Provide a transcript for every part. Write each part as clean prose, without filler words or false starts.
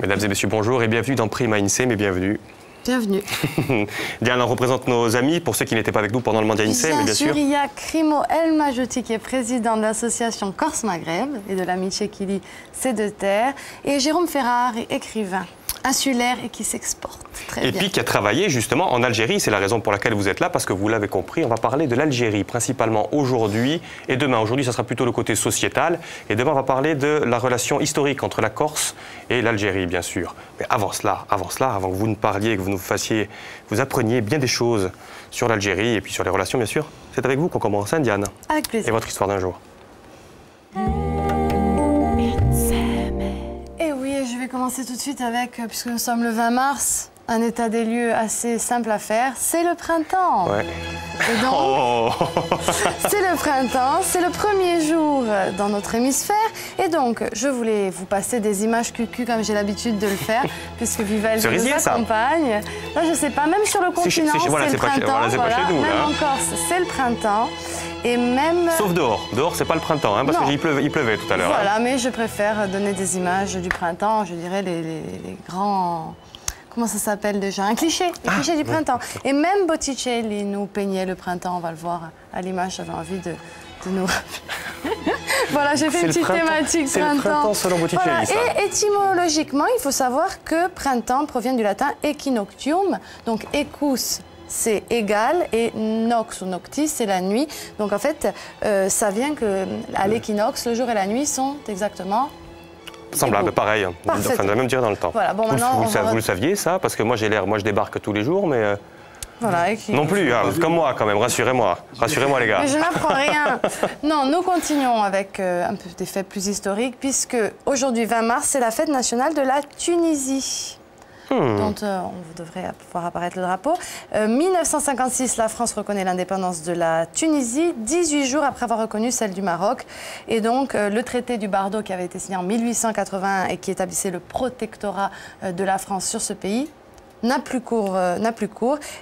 Mesdames et messieurs, bonjour et bienvenue dans Prima INSEE, mais bienvenue. Bienvenue. Diane, on représente nos amis, pour ceux qui n'étaient pas avec nous pendant le Mondial INSEE, mais bien sûr. Il y a Crimo El Majouti qui est président de l'association Corse Maghreb et de l'amitié qui lie ces deux terres, et Jérôme Ferrari, écrivain insulaire et qui s'exporte très bien. Et puis qui a travaillé justement en Algérie, c'est la raison pour laquelle vous êtes là, parce que vous l'avez compris, on va parler de l'Algérie principalement aujourd'hui et demain. Aujourd'hui, ça sera plutôt le côté sociétal, et demain, on va parler de la relation historique entre la Corse et l'Algérie, bien sûr. Mais avant cela, avant que vous ne parliez, que vous vous appreniez bien des choses sur l'Algérie et puis sur les relations, bien sûr, c'est avec vous qu'on commence, hein, Diane? Avec plaisir. Et votre histoire d'un jour. Commencer tout de suite avec, puisque nous sommes le 20 mars, un état des lieux assez simple à faire, c'est le printemps. Ouais. Et donc, c'est le printemps, c'est le premier jour dans notre hémisphère. Et donc, je voulais vous passer des images cucu comme j'ai l'habitude de le faire, puisque Vivaldi nous accompagne. Là, je sais pas, même sur le continent, c'est le printemps. Même en Corse, c'est le printemps. Et même... Sauf dehors. Dehors, c'est pas le printemps, hein, parce qu'il pleuvait tout à l'heure. Voilà, hein. Mais je préfère donner des images du printemps, je dirais les grands... Comment ça s'appelle déjà? Un cliché, les clichés du printemps. Et même Botticelli nous peignait le printemps, on va le voir à l'image, j'avais envie de nous... Voilà, j'ai fait une petite thématique printemps. C'est le printemps selon Botticelli, voilà. ça. Et étymologiquement, il faut savoir que printemps provient du latin equinoctium, donc equus, c'est égal, et nox ou noctis, c'est la nuit. Donc en fait, ça vient qu'à l'équinoxe, le jour et la nuit sont exactement... Semblable, pareil, enfin, de la même durée dans le temps. Voilà, bon, vous le saviez, ça? Parce que moi, moi, je débarque tous les jours, mais... Voilà, non plus, hein, comme moi quand même, rassurez-moi. Rassurez-moi, les gars. Mais je n'apprends rien. Non, nous continuons avec un peu des faits plus historiques, puisque aujourd'hui, 20 mars, c'est la fête nationale de la Tunisie. Dont on devrait pouvoir apparaître le drapeau. 1956, la France reconnaît l'indépendance de la Tunisie, 18 jours après avoir reconnu celle du Maroc. Et donc, le traité du Bardo, qui avait été signé en 1881 et qui établissait le protectorat de la France sur ce pays, n'a plus cours.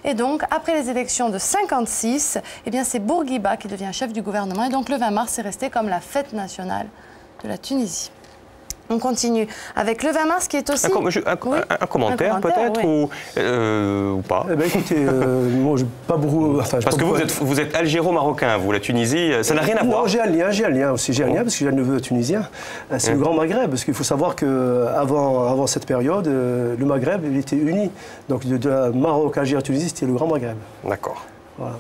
Et donc, après les élections de 56, eh bien, c'est Bourguiba qui devient chef du gouvernement. Et donc, le 20 mars est resté comme la fête nationale de la Tunisie. On continue avec le 20 mars qui est aussi... Un commentaire peut-être, oui. ou pas? Eh bien, écoutez, moi, pas beaucoup... Enfin, parce que vous êtes algéro-marocain, vous, la Tunisie, ça n'a rien à voir. Non, j'ai un lien aussi, parce que j'ai un neveu tunisien. C'est le Grand Maghreb, parce qu'il faut savoir qu'avant cette période, le Maghreb, il était uni. Donc, de Maroc, Algérie, Tunisie, c'était le Grand Maghreb. D'accord. Voilà.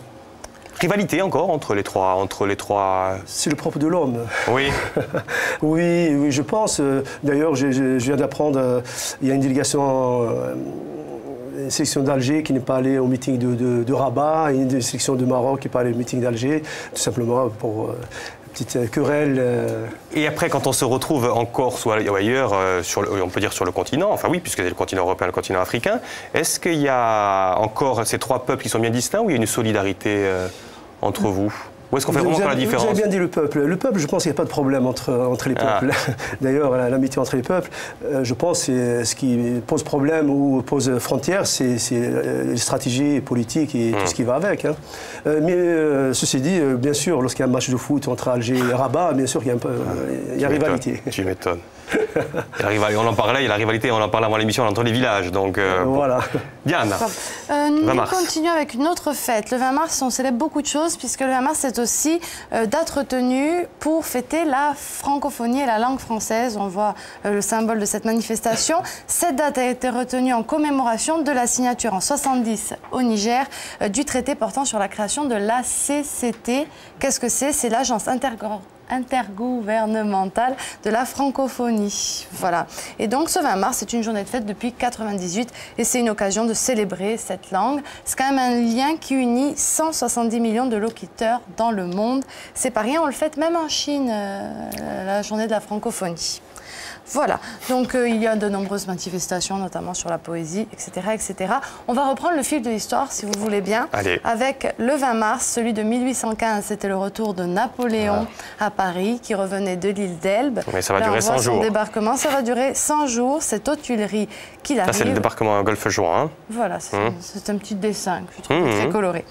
Rivalité encore entre les trois... C'est le propre de l'homme. Oui. oui, je pense. D'ailleurs, je viens d'apprendre, il y a une délégation, une sélection d'Alger qui n'est pas allée au meeting de Rabat, et une sélection de Maroc qui n'est pas allée au meeting d'Alger, tout simplement pour... petite querelle. Et après, quand on se retrouve en Corse ou ailleurs, on peut dire sur le continent, enfin oui, puisque c'est le continent européen, le continent africain, est-ce qu'il y a encore ces trois peuples qui sont bien distincts ou il y a une solidarité entre vous? Ou est-ce qu'on fait vraiment la différence? Vous avez bien dit le peuple. Le peuple, je pense qu'il n'y a pas de problème entre les peuples. D'ailleurs, l'amitié entre les peuples, je pense que ce qui pose problème ou pose frontière, c'est les stratégies politiques et tout ce qui va avec. Hein. Mais ceci dit, bien sûr, lorsqu'il y a un match de foot entre Alger et Rabat, bien sûr qu'il y a rivalité. Tu m'étonnes. On en parlait, il y a la rivalité, on en parlait avant l'émission entre les villages. Donc, voilà. Diane, nous continuons avec une autre fête. Le 20 mars, on célèbre beaucoup de choses, puisque le 20 mars, c'est aussi date retenue pour fêter la francophonie et la langue française. On voit le symbole de cette manifestation. Cette date a été retenue en commémoration de la signature en 70 au Niger du traité portant sur la création de l'ACCT. Qu'est-ce que c'est? C'est l'agence intergouvernementale de la francophonie. Voilà. Et donc ce 20 mars, c'est une journée de fête depuis 1998 et c'est une occasion de célébrer cette langue. C'est quand même un lien qui unit 170 millions de locuteurs dans le monde. C'est pas rien, on le fête même en Chine, la journée de la francophonie. Voilà, donc il y a de nombreuses manifestations, notamment sur la poésie, etc., etc. On va reprendre le fil de l'histoire, si vous voulez bien. Allez. Avec le 20 mars, celui de 1815, c'était le retour de Napoléon à Paris, qui revenait de l'île d'Elbe. Mais ça va durer 100 jours. Son débarquement, ça va durer 100 jours. C'est aux Tuileries qu'il arrive. Ça, c'est le débarquement à Golfe-Juan. Hein. Voilà, c'est un petit dessin que je trouve très coloré.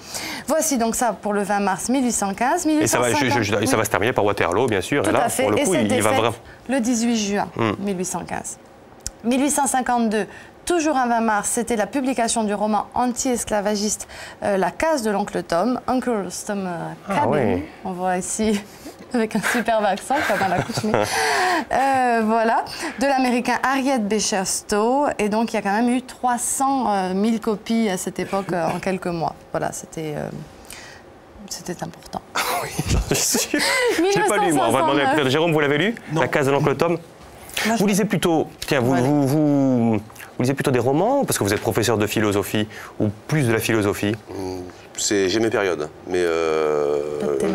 Voici donc ça pour le 20 mars 1815. Et ça va se terminer par Waterloo, bien sûr. Tout et là, à fait. pour le coup, il va vraiment... Le 18 juin 1815. 1852, toujours un 20 mars, c'était la publication du roman anti-esclavagiste La case de l'oncle Tom, Uncle's Tom Cabin. Oui. On voit ici avec un superbe accent, comme à l'accoutumée. Voilà, de l'américain Harriet Beecher Stowe. Et donc, il y a quand même eu 300 000 copies à cette époque en quelques mois. Voilà, c'était important. Oui, j'en suis sûr. Je l'ai pas lu, moi. On va demander peut-être Jérôme, vous l'avez lu? Non. La case de l'oncle Tom? Vous lisez plutôt, tiens, vous lisez plutôt des romans, parce que vous êtes professeur de philosophie, ou plus de la philosophie? J'ai mes périodes, mais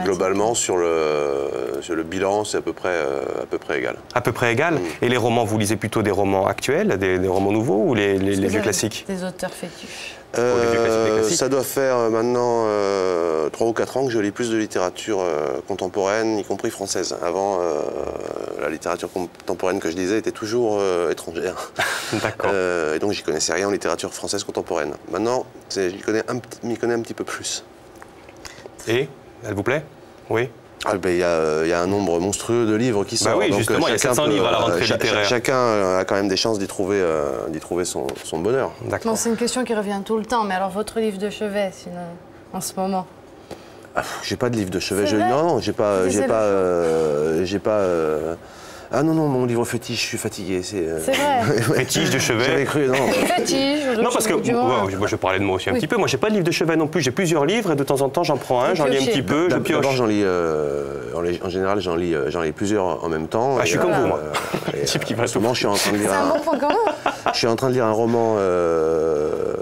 globalement, sur le bilan, c'est à peu près égal. À peu près égal. Et les romans, vous lisez plutôt des romans actuels, des romans nouveaux, ou les vieux classiques? Des auteurs fétiches. Ça doit faire maintenant 3 ou 4 ans que je lis plus de littérature contemporaine, y compris française. Avant, la littérature contemporaine que je lisais était toujours étrangère. D'accord. Et donc, j'y connaissais rien en littérature française contemporaine. Maintenant, je m'y connais un petit peu plus. Et elle vous plaît? Oui. Il y a un nombre monstrueux de livres qui sortent. Bah oui, donc, justement, il y a 700 livres à la rentrée littéraire. Chacun a quand même des chances d'y trouver son bonheur. D'accord. Bon, c'est une question qui revient tout le temps, mais alors votre livre de chevet, sinon, en ce moment? J'ai pas de livre de chevet. C'est vrai? Non, j'ai pas. Ah non, mon livre fétiche, je suis fatigué. C'est vrai. Fétiche de chevet. J'avais cru, non. Fétiche. Non, parce que moi, je parlais de moi aussi un petit peu. Moi, j'ai pas de livre de chevet non plus. J'ai plusieurs livres et de temps en temps, j'en prends un, j'en lis un petit peu, je pioche. D'abord, j'en lis. En général, j'en lis plusieurs en même temps. Ah, je suis comme vous, moi. Type qui va souvent, je suis en train de lire. C'est un bon point commun. Je suis en train de lire un roman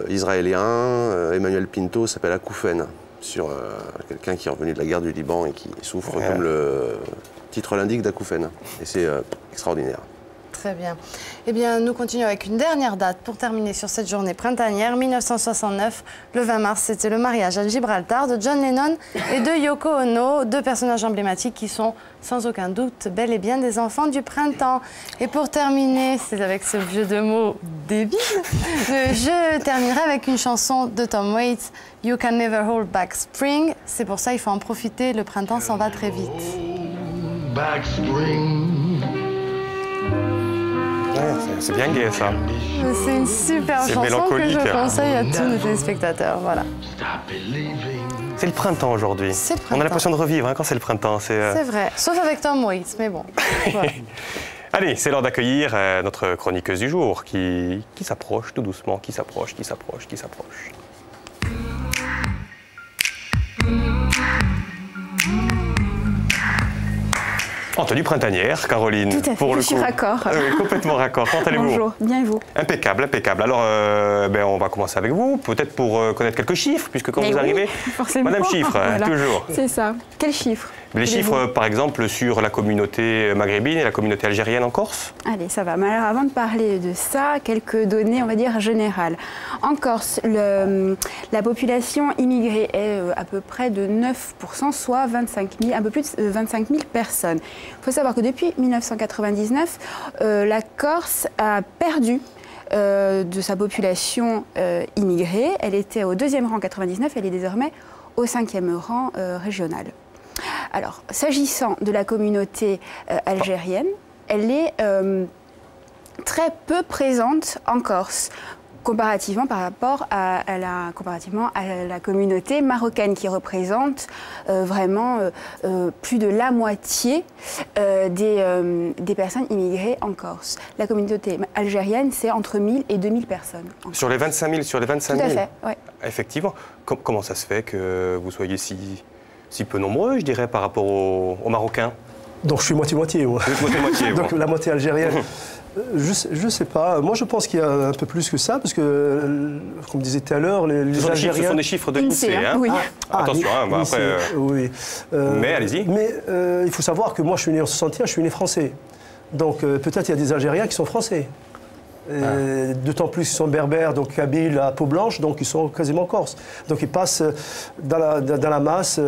israélien. Emmanuel Pinto s'appelle Acouphène, sur quelqu'un qui est revenu de la guerre du Liban et qui souffre, comme le titre l'indique, d'acouphène. Et c'est extraordinaire. Très bien. Eh bien, nous continuons avec une dernière date pour terminer sur cette journée printanière. 1969, le 20 mars, c'était le mariage à Gibraltar de John Lennon et de Yoko Ono, deux personnages emblématiques qui sont sans aucun doute bel et bien des enfants du printemps. Et pour terminer, c'est avec ce jeu de mots débile, je terminerai avec une chanson de Tom Waits, You Can Never Hold Back Spring. C'est pour ça il faut en profiter, le printemps s'en va très vite. Back spring. C'est bien gai, ça. C'est une super chanson que mélancolique. je conseille à tous nos téléspectateurs. Voilà. C'est le printemps aujourd'hui. C'est le On a printemps. l'impression de revivre quand c'est le printemps. C'est vrai, sauf avec Tom Waits, mais bon. Voilà. Allez, c'est l'heure d'accueillir notre chroniqueuse du jour qui s'approche tout doucement, qui s'approche. En tenue printanière, Caroline. Tout à fait, pour le je suis coup. raccord. Oui, complètement raccord. Comment allez-vous? Bonjour, bien et vous? Impeccable. Alors, on va commencer avec vous, peut-être pour connaître quelques chiffres, puisque quand Mais vous oui, arrivez, forcément. Madame Chiffre, Voilà. toujours. C'est ça. Quels chiffres? Les voulez-vous? chiffres, par exemple, sur la communauté maghrébine et la communauté algérienne en Corse? Allez, ça va. Mais alors, avant de parler de ça, quelques données, on va dire, générales. En Corse, la population immigrée est à peu près de 9%, soit un peu plus de 25 000 personnes. Il faut savoir que depuis 1999, la Corse a perdu de sa population immigrée. Elle était au 2e rang en 1999, elle est désormais au 5e rang régional. Alors, s'agissant de la communauté algérienne, elle est très peu présente en Corse, comparativement à la communauté marocaine qui représente vraiment plus de la moitié des personnes immigrées en Corse. La communauté algérienne, c'est entre 1000 et 2000 personnes. Sur les 25 000, Tout à fait, oui. Effectivement. Comment ça se fait que vous soyez si peu nombreux, je dirais, par rapport aux Marocains? Donc je suis moitié-moitié, moi. Vous êtes moitié, Donc vous. la moitié algérienne. Je sais pas. Moi, je pense qu'il y a un peu plus que ça, parce que, comme disait tout à l'heure, les Algériens... Ce sont des chiffres de l'INSEE, hein? Oui. Attention, après... Oui. Mais allez-y. Mais il faut savoir que moi, je suis né en 61, je suis né français. Donc peut-être il y a des Algériens qui sont français. D'autant plus qu'ils sont berbères, donc kabyles à peau blanche, donc ils sont quasiment corses. Donc ils passent dans la masse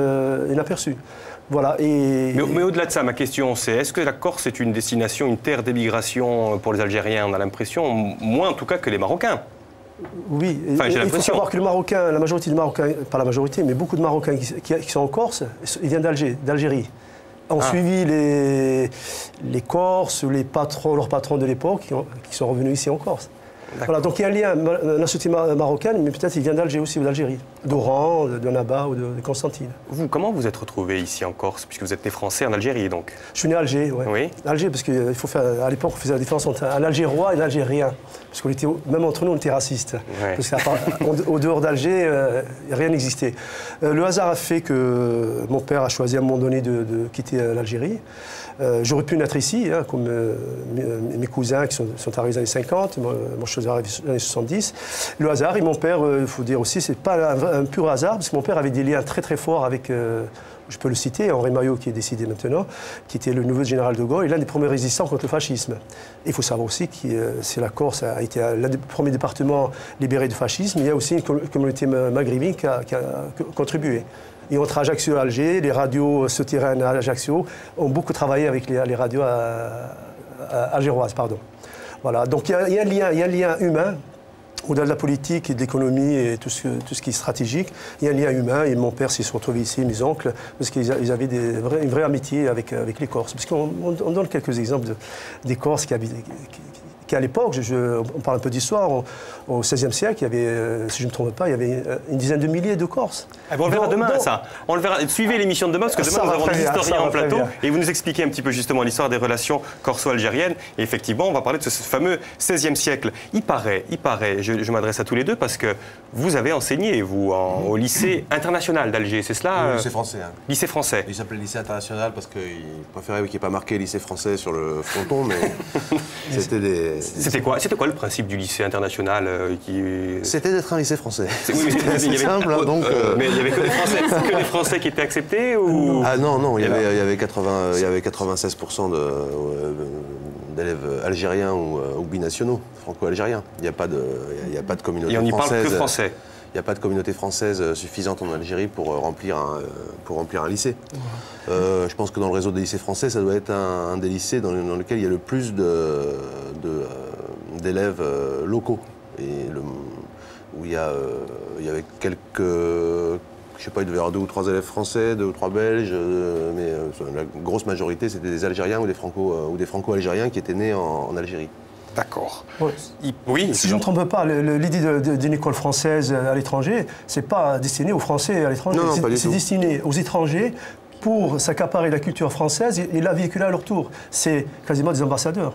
inaperçus. Voilà. Mais au-delà de ça, ma question c'est, est-ce que la Corse est une destination, une terre d'émigration pour les Algériens? On a l'impression, moins en tout cas que les Marocains. Oui, enfin, il faut savoir que le Marocain, la majorité des Marocains, pas la majorité, mais beaucoup de Marocains qui sont en Corse, ils viennent d'Algérie. ont suivi les Corses, leurs patrons de l'époque, qui sont revenus ici en Corse. Voilà, donc il y a un lien, la nationalité marocaine, mais peut-être il vient d'Alger aussi, ou d'Algérie, d'Oran, de Naba ou de Constantine. Vous, comment vous êtes retrouvé ici en Corse, puisque vous êtes né français en Algérie, donc? Je suis né à Alger, ouais. Oui. Alger, parce qu'à l'époque, on faisait la différence entre un Algérois et un Algérien. Parce qu'on était, même entre nous, on était racistes. Ouais. Parce qu'au dehors d'Alger, rien n'existait. Le hasard a fait que mon père a choisi à un moment donné de quitter l'Algérie. J'aurais pu naître ici, hein, comme mes cousins qui sont arrivés dans les années 50, moi je suis arrivé dans les années 70. Le hasard, et mon père, il faut dire aussi, c'est pas un pur hasard, parce que mon père avait des liens très très forts avec, je peux le citer, Henri Maillot qui est décédé maintenant, qui était le nouveau général de Gaulle, et l'un des premiers résistants contre le fascisme. Et il faut savoir aussi que la Corse a été l'un des premiers départements libérés du fascisme. Il y a aussi une communauté maghrébine qui a contribué. Et entre Ajaccio et Alger, les radios souterraines à Ajaccio ont beaucoup travaillé avec les radios algéroises. Pardon. Voilà. Donc il y a un lien humain, au-delà de la politique et de l'économie et tout ce qui est stratégique. Il y a un lien humain, et mon père s'est retrouvé ici, mes oncles, parce qu'ils avaient une vraie amitié avec les Corses. Parce qu'on donne quelques exemples des Corses qui à l'époque, on parle un peu d'histoire, au XVIe siècle, il y avait, si je ne me trompe pas, il y avait une dizaine de milliers de Corses. Ah bon, on le verra demain, ça. On le verra. Suivez l'émission de demain, parce que demain, nous avons des historiens en plateau, et vous nous expliquez un petit peu justement l'histoire des relations corso-algériennes. Et effectivement, on va parler de ce fameux XVIe siècle. Il paraît, je m'adresse à tous les deux, parce que vous avez enseigné, vous, au lycée international d'Alger, c'est cela? Oui, lycée français. Hein. Lycée français. Il s'appelait lycée international parce qu'il préférait qu'il n'y ait pas marqué lycée français sur le fronton, mais c'était des... C'était quoi le principe du lycée international C'était d'être un lycée français. Oui, mais c'est simple, hein, donc... Mais il n'y avait que des Français qui étaient acceptés ou... Ah non, il y avait 96% d'élèves algériens ou binationaux, franco-algériens. Il n'y a pas de communauté française. Et on n'y parle que français. Il n'y a pas de communauté française suffisante en Algérie pour remplir un lycée. Je pense que dans le réseau des lycées français, ça doit être un des lycées dans lequel il y a le plus d'élèves locaux. Et où il y avait quelques... Je ne sais pas, il devait y avoir 2 ou 3 élèves français, 2 ou 3 belges, mais la grosse majorité, c'était des Algériens ou des Franco-algériens qui étaient nés en Algérie. D'accord. Ouais. Oui. Si je ne me trompe pas, l'idée d'une école française à l'étranger, c'est pas destiné aux Français à l'étranger, c'est destiné aux étrangers pour s'accaparer la culture française et la véhiculer à leur tour. C'est quasiment des ambassadeurs.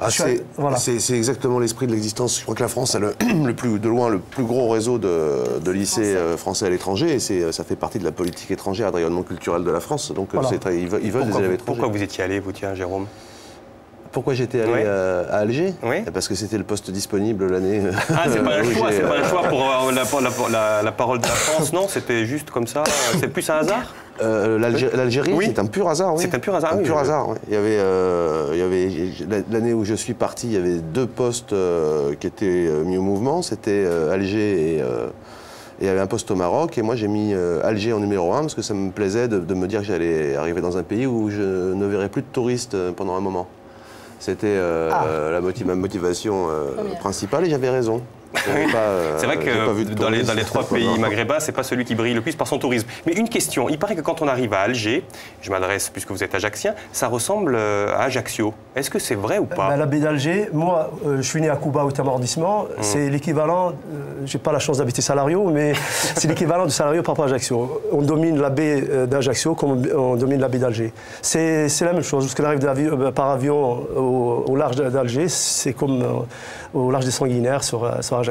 C'est exactement l'esprit de l'existence. Je crois que la France a de loin le plus gros réseau de lycées français à l'étranger, et ça fait partie de la politique étrangère, de rayonnement culturel de la France. Donc ils veulent des élèves étrangers. Pourquoi vous étiez allé, vous, tiens, Jérôme? Pourquoi j'étais allé à Alger? Oui. Parce que c'était le poste disponible l'année... Ah, c'est pas un choix, c'est pas un choix pour la parole de la France, non? C'était juste comme ça? C'est plus un hasard? L'Algérie, oui. C'est un pur hasard, oui. C'est un pur hasard, oui. Hasard, oui. Il y avait l'année où je suis parti, il y avait 2 postes qui étaient mis au mouvement. C'était Alger et il y avait un poste au Maroc. Et moi, j'ai mis Alger en numéro 1 parce que ça me plaisait de me dire que j'allais arriver dans un pays où je ne verrais plus de touristes pendant un moment. C'était ma motivation principale, et j'avais raison. C'est vrai que dans les 3 pays maghrébins, c'est pas celui qui brille le plus par son tourisme. Mais une question, il paraît que quand on arrive à Alger, je m'adresse puisque vous êtes ajaccien, ça ressemble à Ajaccio. Est-ce que c'est vrai ou pas? La baie d'Alger, moi, je suis né à Kouba, 8e arrondissement. C'est l'équivalent, j'ai pas la chance d'habiter Salario, mais c'est l'équivalent de Salario par rapport à Ajaccio. On domine la baie d'Ajaccio comme on domine la baie d'Alger. C'est la même chose. Lorsqu'on arrive par avion au large d'Alger, c'est comme au large des Sanguinaires sur Ajaccio.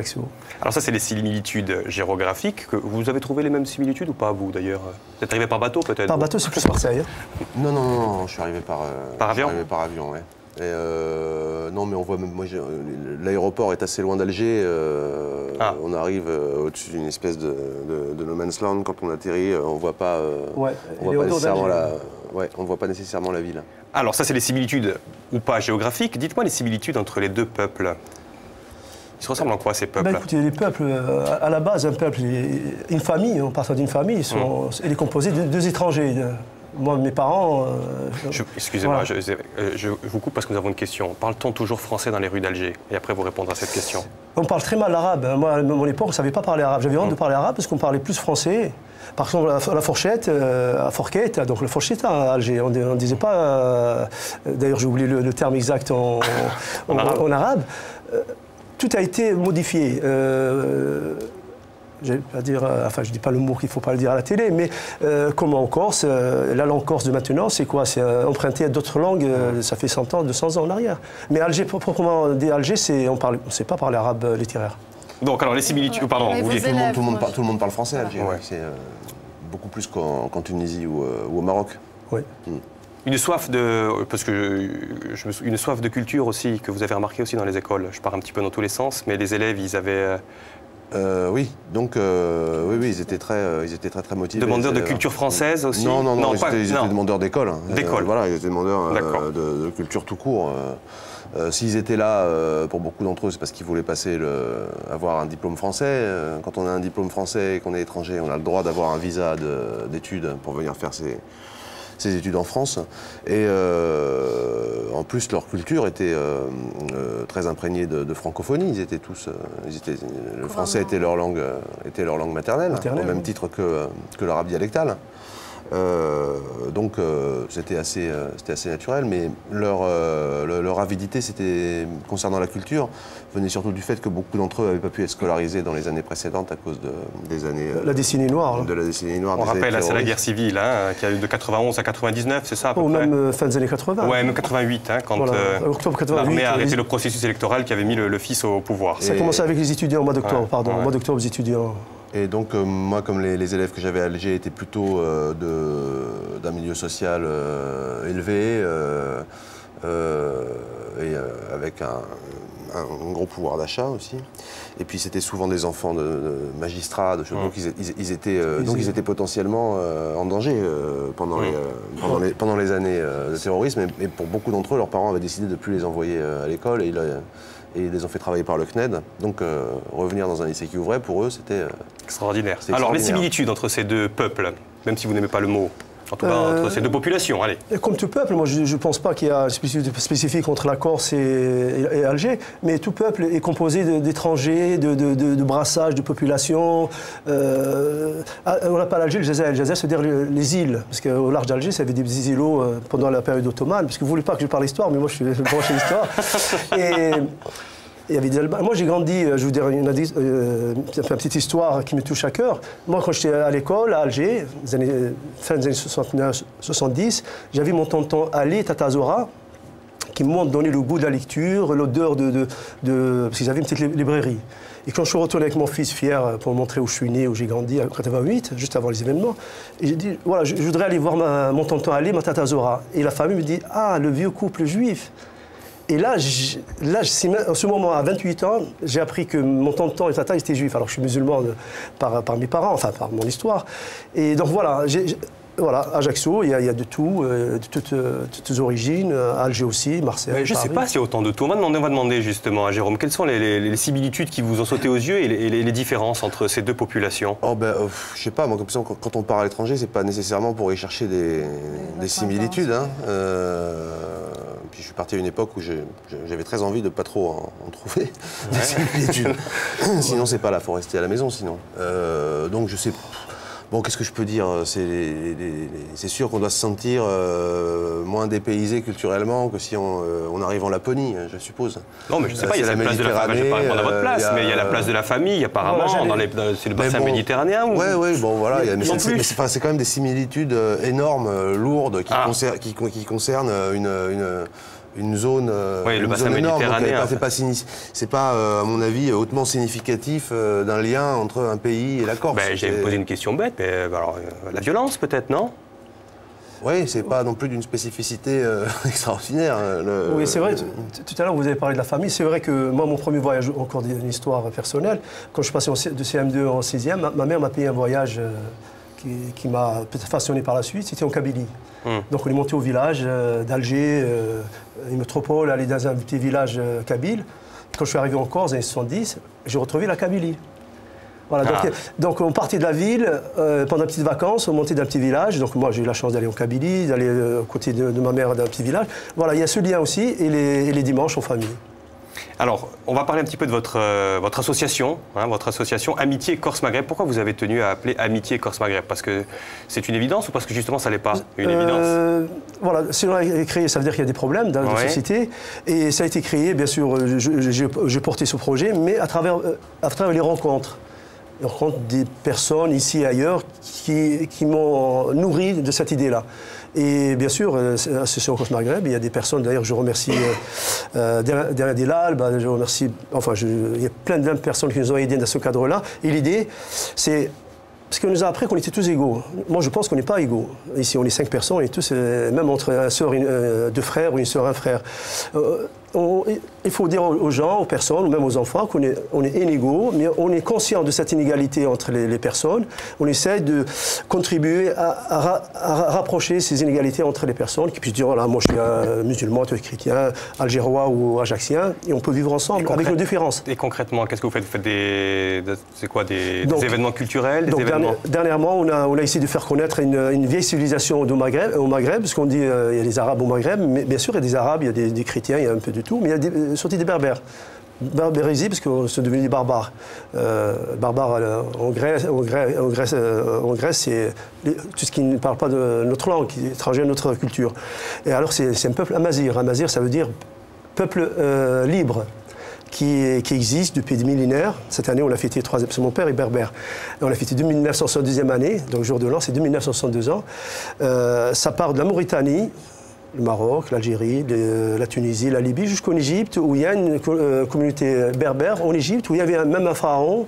Alors ça, c'est les similitudes géographiques. Vous avez trouvé les mêmes similitudes ou pas, vous, d'ailleurs? Vous êtes arrivé par bateau, peut-être? Par bateau, c'est plus Marseille. Non, je suis arrivé par avion. Par avion, ouais. Et non, mais on voit même, l'aéroport est assez loin d'Alger. On arrive au-dessus d'une espèce de no man's land. Quand on atterrit, on voit pas. On voit pas nécessairement la ville. Alors ça, c'est les similitudes ou pas géographiques. Dites-moi les similitudes entre les 2 peuples. Ils se ressemblent en quoi, ces peuples? Écoutez, les peuples, à la base, un peuple, une famille, on part d'une famille, elle est composée de 2 étrangers. Moi, mes parents... Excusez-moi, je vous coupe parce que nous avons une question. Parle-t-on toujours français dans les rues d'Alger? Et après, vous répondrez à cette question. On parle très mal l'arabe. Moi, à mon époque, on ne savait pas parler arabe. J'avais honte de parler arabe parce qu'on parlait plus français. Par exemple, la fourchette, à Forquette, donc la fourchette à Alger, on ne disait pas... D'ailleurs, j'ai oublié le terme exact en arabe. Tout a été modifié. Je ne dis pas le mot qu'il ne faut pas le dire à la télé, mais comme en Corse, la langue corse de maintenant, c'est quoi? C'est emprunté à d'autres langues, ça fait 100 ans, 200 ans en arrière. Mais Alger, proprement dit Alger, on ne sait pas parler arabe littéraire. Donc, alors les similitudes, pardon, vous tout le monde parle français à Alger, c'est beaucoup plus qu'en Tunisie ou au Maroc. Oui. Une soif de, une soif de culture aussi, que vous avez remarqué aussi dans les écoles. Je pars un petit peu dans tous les sens, mais les élèves, ils avaient... oui, donc oui, ils étaient très motivés. Demandeurs de culture française aussi? Non, ils étaient demandeurs d'école. D'école. Voilà, ils étaient demandeurs de culture tout court. S'ils étaient là, pour beaucoup d'entre eux, c'est parce qu'ils voulaient avoir un diplôme français. Quand on a un diplôme français et qu'on est étranger, on a le droit d'avoir un visa d'études pour venir faire ses études en France. Et en plus, leur culture était très imprégnée de francophonie. Ils étaient tous, le français était leur langue maternelle, au même titre que l'arabe dialectal. Donc c'était assez naturel, mais leur avidité, concernant la culture, venait surtout du fait que beaucoup d'entre eux n'avaient pas pu être scolarisés dans les années précédentes à cause des années... La décennie noire. De la décennie noire. On rappelle, c'est la guerre civile, qui a eu de 91 à 99, c'est ça à peu près? Ou même fin des années 80. Oui, même 88, quand octobre 88, l'armée a arrêté le processus électoral qui avait mis le fils au pouvoir. Ça a commencé avec les étudiants au mois d'octobre, au mois d'octobre, les étudiants. Et donc, moi, comme les élèves que j'avais à Alger étaient plutôt d'un milieu social élevé et avec un gros pouvoir d'achat aussi. Et puis, c'était souvent des enfants de magistrats, de choses. Donc, ils étaient potentiellement en danger pendant les années de terrorisme. Et pour beaucoup d'entre eux, leurs parents avaient décidé de ne plus les envoyer à l'école. Et ils les ont fait travailler par le CNED. Donc revenir dans un lycée qui ouvrait, pour eux, c'était extraordinaire. Alors les similitudes entre ces deux peuples, même si vous n'aimez pas le mot, en tout cas entre ces deux populations, allez. Comme tout peuple, moi je ne pense pas qu'il y a spécifique entre la Corse et Alger, mais tout peuple est composé d'étrangers, de brassages, de populations. On appelle Alger le Jazair. Le Jazair, c'est-à-dire les îles, parce qu'au large d'Alger, ça avait des îlots pendant la période ottomane, parce que vous ne voulez pas que je parle d'histoire, mais moi je suis branché d'histoire. Il y avait des Albanais. Moi, j'ai grandi, je vous dirais une petite histoire qui me touche à cœur. Moi, quand j'étais à l'école, à Alger, fin des années 69-70, j'avais mon tonton Ali Tatazora, qui m'ont donné le goût de la lecture, l'odeur parce qu'ils avaient une petite librairie. Et quand je suis retourné avec mon fils, fier, pour montrer où je suis né, où j'ai grandi, en 88, juste avant les événements, et j'ai dit, voilà, je voudrais aller voir mon tonton Ali, ma Tatazora. Et la famille me dit, ah, le vieux couple juif. Et là, en ce moment, à 28 ans, j'ai appris que mon tonton et tata étaient juifs. Alors je suis musulman par mes parents, enfin par mon histoire. Et donc voilà, Ajaccio, il y a de tout, de toutes origines, Alger aussi, Marseille. Mais je ne sais pas s'il y a autant de tout. On va demander justement à Jérôme, quelles sont les similitudes qui vous ont sauté aux yeux et les différences entre ces deux populations? Je ne sais pas, moi, quand on part à l'étranger, ce n'est pas nécessairement pour y chercher des similitudes. Puis je suis parti à une époque où j'avais très envie de ne pas trop en trouver des similitudes. Sinon, c'est pas là, il faut rester à la maison sinon. Donc je sais pas. Bon, qu'est-ce que je peux dire? C'est sûr qu'on doit se sentir moins dépaysé culturellement que si on arrive en Laponie, je suppose. Non, mais je ne sais pas, il y a la place de la famille, je ne vais pas répondre à votre place, mais il y a la place de la famille, apparemment, c'est le bassin méditerranéen. Oui, bon, voilà. C'est quand même des similitudes énormes, lourdes, qui concernent une zone, le bassin méditerranéen. C'est pas, à mon avis, hautement significatif d'un lien entre un pays et la Corse. J'allais vous poser une question bête, mais alors, la violence peut-être, non? Oui, c'est pas non plus d'une spécificité extraordinaire. Oui, c'est vrai. Tout à l'heure, vous avez parlé de la famille. C'est vrai que moi, mon premier voyage, encore une histoire personnelle, quand je suis passé de CM2 en 6e, ma mère m'a payé un voyage qui m'a peut-être façonné par la suite, c'était en Kabylie. Donc on est monté au village d'Alger, une métropole, aller dans un petit village kabyle. Quand je suis arrivé en Corse, dans les années 70, j'ai retrouvé la Kabylie. Voilà, donc on partait de la ville pendant une petite vacances, on montait d'un petit village. Donc moi j'ai eu la chance d'aller en Kabylie, d'aller aux côtés de ma mère d'un petit village. Voilà, il y a ce lien aussi et les dimanches en famille. Alors, on va parler un petit peu de votre association, votre association Amitié Corse-Maghreb. Pourquoi vous avez tenu à appeler Amitié Corse-Maghreb? Parce que c'est une évidence ou parce que justement ça n'est pas une évidence? Voilà, si on l'a créé, ça veut dire qu'il y a des problèmes dans la société. Et ça a été créé, bien sûr, j'ai porté ce projet, mais à travers les rencontres. Je rencontre des personnes ici et ailleurs qui m'ont nourri de cette idée-là. Et bien sûr, l'association Corse-Maghreb, il y a des personnes, d'ailleurs je remercie Derrière Delal, je remercie, enfin il y a plein de personnes qui nous ont aidés dans ce cadre-là. Et l'idée, c'est parce qu'on nous a appris qu'on était tous égaux. Moi, je pense qu'on n'est pas égaux. Ici, on est 5 personnes, on est tous, même entre un sœur, deux frères ou une sœur, un frère. Il faut dire aux gens, aux personnes, ou même aux enfants, qu'on est inégaux, mais on est conscient de cette inégalité entre les personnes. On essaie de contribuer à rapprocher ces inégalités entre les personnes, qui puissent dire, voilà, moi je suis un musulman, toi chrétien, algérois ou ajaxien, et on peut vivre ensemble avec nos différences. Et concrètement, qu'est-ce que vous faites? Vous faites des événements culturels, des événements... Dernièrement, on a essayé de faire connaître une vieille civilisation au Maghreb, parce qu'on dit il y a des Arabes au Maghreb, mais bien sûr il y a des Arabes, il y a des chrétiens, il y a un peu de tout, mais il y a surtout des Berbères. Berbérisie, parce qu'on sont devenus des barbares. Barbares en Grèce, c'est tout ce qui ne parle pas de notre langue, qui est étranger à notre culture. Et alors c'est un peuple amazir. Amazir, ça veut dire peuple libre. Qui existe depuis des millénaires. Cette année, on l'a fêté 3e, parce que mon père est berbère. Et on l'a fêté 2962e année, donc jour de l'an, c'est 2962 ans. Ça part de la Mauritanie, le Maroc, l'Algérie, la Tunisie, la Libye, jusqu'en Égypte, où il y a une communauté berbère, en Égypte, où il y avait même un pharaon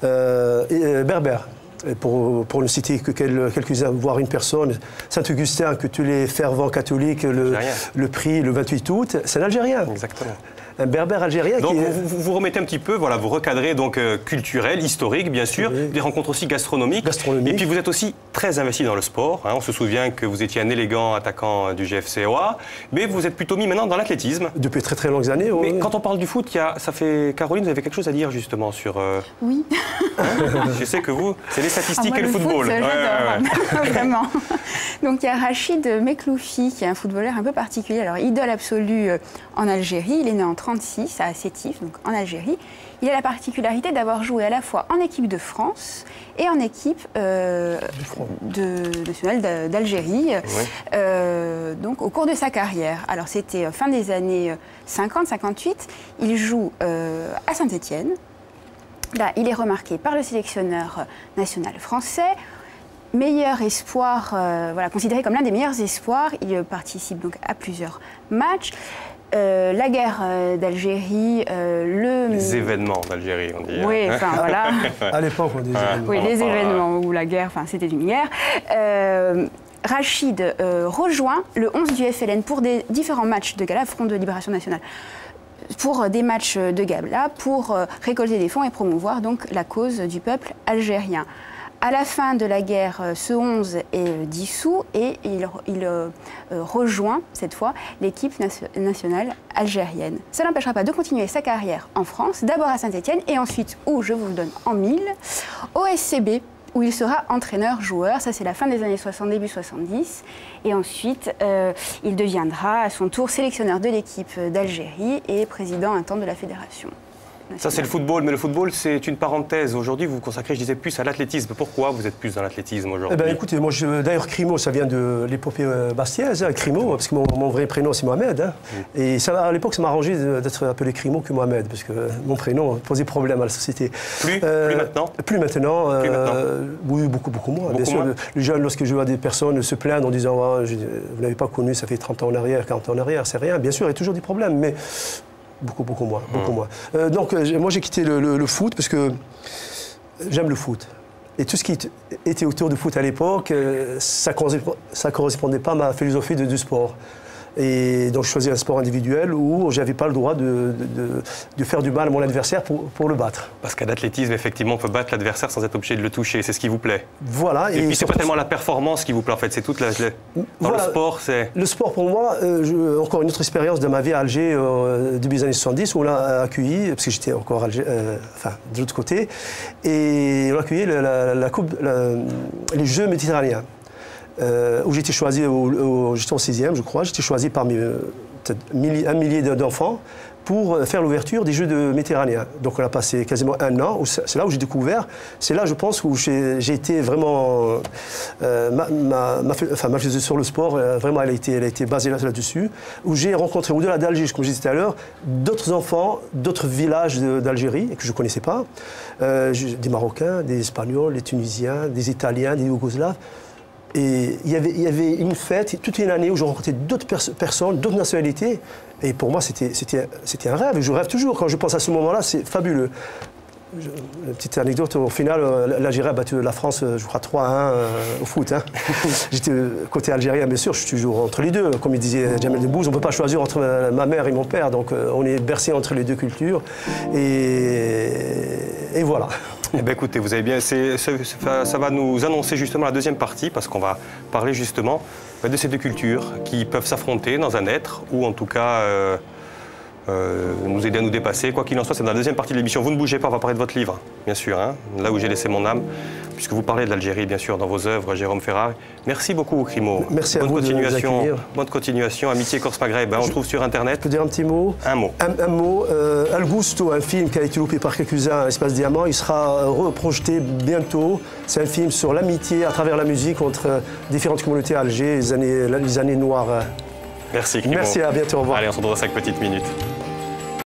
berbère. Et pour ne citer que quelques-uns, voire une personne, Saint-Augustin, que tous les fervents catholiques le prient le 28 août, c'est un Algérien. Exactement. Un berbère algérien. Donc vous remettez un petit peu, voilà, vous recadrez donc culturel, historique bien sûr, des rencontres aussi gastronomiques. Et puis vous êtes aussi très investi dans le sport. On se souvient que vous étiez un élégant attaquant du GFCOA, mais vous êtes plutôt mis maintenant dans l'athlétisme. Depuis très très longues années. Mais quand on parle du foot, Caroline, vous avez quelque chose à dire justement sur... Oui. Je sais que vous, c'est les statistiques et le football. J'adore, vraiment. Donc il y a Rachid Mekloufi, qui est un footballeur un peu particulier. Alors idole absolue en Algérie, il est né en 1936 à Sétif, donc en Algérie. Il a la particularité d'avoir joué à la fois en équipe de France et en équipe nationale d'Algérie, donc au cours de sa carrière. Alors c'était fin des années 50-58, il joue à Saint-Étienne. Là, il est remarqué par le sélectionneur national français. Meilleur espoir, considéré comme l'un des meilleurs espoirs, il participe donc à plusieurs matchs. La guerre d'Algérie, les événements d'Algérie, on dit. Oui, enfin voilà. À l'époque, on disait. Oui, les événements où la guerre, enfin c'était une guerre. Rachid rejoint le 11 du FLN pour des différents matchs de gala, Front de Libération Nationale. Pour des matchs de gala, pour récolter des fonds et promouvoir donc la cause du peuple algérien. À la fin de la guerre, ce 11 est dissous et il rejoint, cette fois, l'équipe nationale algérienne. Ça n'empêchera pas de continuer sa carrière en France, d'abord à Saint-Étienne et ensuite, où je vous le donne en mille, au SCB, où il sera entraîneur-joueur. Ça, c'est la fin des années 60, début 70. Et ensuite, il deviendra à son tour sélectionneur de l'équipe d'Algérie et président un temps de la fédération. Ça, c'est le football, mais le football, c'est une parenthèse. Aujourd'hui, vous vous consacrez, je disais, plus à l'athlétisme. Pourquoi vous êtes plus dans l'athlétisme aujourd'hui? Écoutez, moi, d'ailleurs, Crimo, ça vient de l'épopée bastiaise, Crimo, parce que mon vrai prénom, c'est Mohamed. Et ça, à l'époque, ça m'a arrangé d'être appelé Crimo que Mohamed, parce que mon prénom posait problème à la société. Plus maintenant? Plus maintenant. Oui, beaucoup moins. Bien sûr, le jeune, lorsque je vois des personnes se plaindre en disant vous n'avez pas connu, ça fait 30 ans en arrière, 40 ans en arrière, c'est rien. Bien sûr, il y a toujours des problèmes, mais... Beaucoup moins. Donc, moi, j'ai quitté le foot parce que j'aime le foot. Et tout ce qui était autour du foot à l'époque, ça ne correspondait pas à ma philosophie du sport. Et donc je choisis un sport individuel où je n'avais pas le droit de faire du mal à mon adversaire pour le battre. Parce qu'à l'athlétisme, effectivement, on peut battre l'adversaire sans être obligé de le toucher. C'est ce qui vous plaît. Voilà. Et puis c'est pas tellement la performance qui vous plaît en fait, c'est toute dans le sport, c'est... Le sport pour moi, encore une autre expérience de ma vie à Alger début des années 70 où on l'a accueilli, parce que j'étais encore à Alger, de l'autre côté, et on a accueilli les Jeux méditerranéens. Où j'étais choisi, j'étais en 6e je crois, j'étais choisi parmi peut-être un millier d'enfants pour faire l'ouverture des Jeux méditerranéens. Donc on a passé quasiment un an, c'est là où j'ai découvert, c'est là je pense où j'ai été vraiment, ma philosophie sur le sport, vraiment elle a été basée là-dessus, où j'ai rencontré au-delà d'Alger, comme je disais tout à l'heure, d'autres enfants, d'autres villages d'Algérie que je ne connaissais pas, des Marocains, des Espagnols, des Tunisiens, des Italiens, des Yougoslaves. Et il y avait une fête, toute une année où je rencontrais d'autres personnes, d'autres nationalités. Et pour moi, c'était un rêve. Et je rêve toujours. Quand je pense à ce moment-là, c'est fabuleux. Une petite anecdote, au final, l'Algérie a battu la France, je crois, 3-1 au foot. Hein. J'étais côté algérien, bien sûr, je suis toujours entre les deux. Comme il disait Jamel Debbouze, on ne peut pas choisir entre ma mère et mon père. Donc on est bercé entre les deux cultures. Et voilà. Eh bien, écoutez, vous avez bien, ça va nous annoncer justement la deuxième partie, parce qu'on va parler justement de ces deux cultures qui peuvent s'affronter dans un être, ou en tout cas nous aider à nous dépasser. Quoi qu'il en soit, c'est dans la deuxième partie de l'émission. Vous ne bougez pas, on va parler de votre livre, bien sûr, hein, là où j'ai laissé mon âme, puisque vous parlez de l'Algérie, bien sûr, dans vos œuvres, Jérôme Ferrari. Merci beaucoup, Crimo. Merci à vous de nous accueillir. Bonne continuation, Amitié Corse-Maghreb. On trouve sur Internet. Je peux dire un petit mot? Un mot. Un mot. Al Gusto, un film qui a été loupé par quelques-uns, Espace Diamant, il sera reprojeté bientôt. C'est un film sur l'amitié à travers la musique entre différentes communautés à Alger, les années noires. Merci, Crimo. Merci, à bientôt, au revoir. Allez, on se retrouve dans 5 petites minutes.